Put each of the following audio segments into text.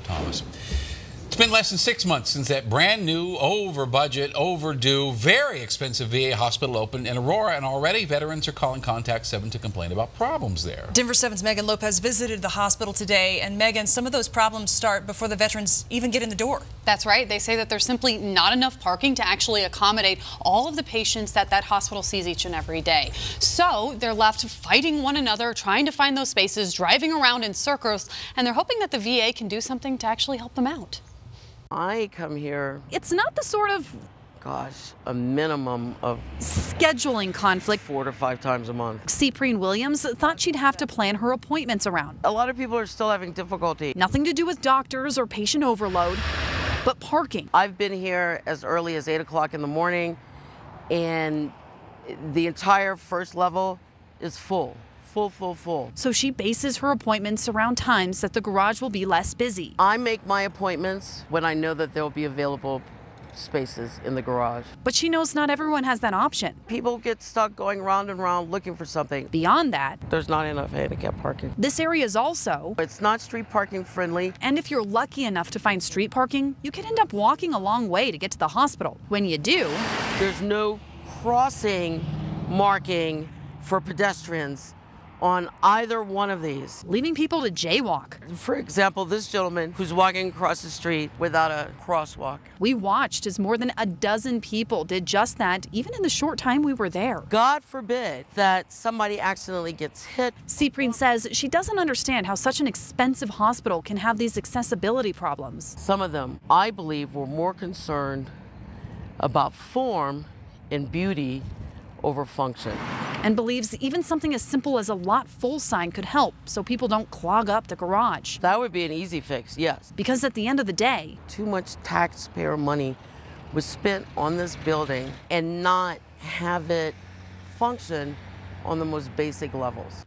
Thomas. It's been less than 6 months since that brand new, over budget, overdue, very expensive VA hospital opened in Aurora, and already veterans are calling Contact 7 to complain about problems there. Denver 7's Megan Lopez visited the hospital today, and Megan, some of those problems start before the veterans even get in the door. That's right. They say that there's simply not enough parking to actually accommodate all of the patients that hospital sees each and every day. So they're left fighting one another, trying to find those spaces, driving around in circles, and they're hoping that the VA can do something to actually help them out. I come here, it's not the sort of, a minimum of scheduling conflict 4 to 5 times a month. Cyprian Williams thought she'd have to plan her appointments around. A lot of people are still having difficulty. Nothing to do with doctors or patient overload, but parking. I've been here as early as 8 o'clock in the morning, and the entire first level is full. Full. So she bases her appointments around times that the garage will be less busy. I make my appointments when I know that there will be available spaces in the garage. But she knows not everyone has that option. People get stuck going round and round looking for something. Beyond that, there's not enough handicap parking. This area is also, it's not street parking friendly. And if you're lucky enough to find street parking, you could end up walking a long way to get to the hospital. When you do, there's no crossing marking for pedestrians on either one of these, leaving people to jaywalk. For example, this gentleman who's walking across the street without a crosswalk. We watched as more than a dozen people did just that, even in the short time we were there. God forbid that somebody accidentally gets hit. Cyprian says she doesn't understand how such an expensive hospital can have these accessibility problems. Some of them, I believe, were more concerned about form and beauty over function. And believes even something as simple as a lot full sign could help so people don't clog up the garage. That would be an easy fix, yes. Because at the end of the day, too much taxpayer money was spent on this building and not have it function on the most basic levels.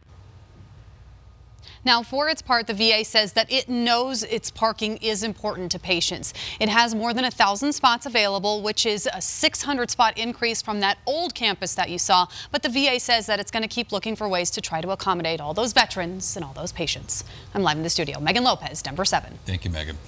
Now, for its part, the VA says that it knows its parking is important to patients. It has more than 1,000 spots available, which is a 600 spot increase from that old campus that you saw. But the VA says that it's going to keep looking for ways to try to accommodate all those veterans and all those patients. I'm live in the studio. Megan Lopez, Denver 7. Thank you, Megan.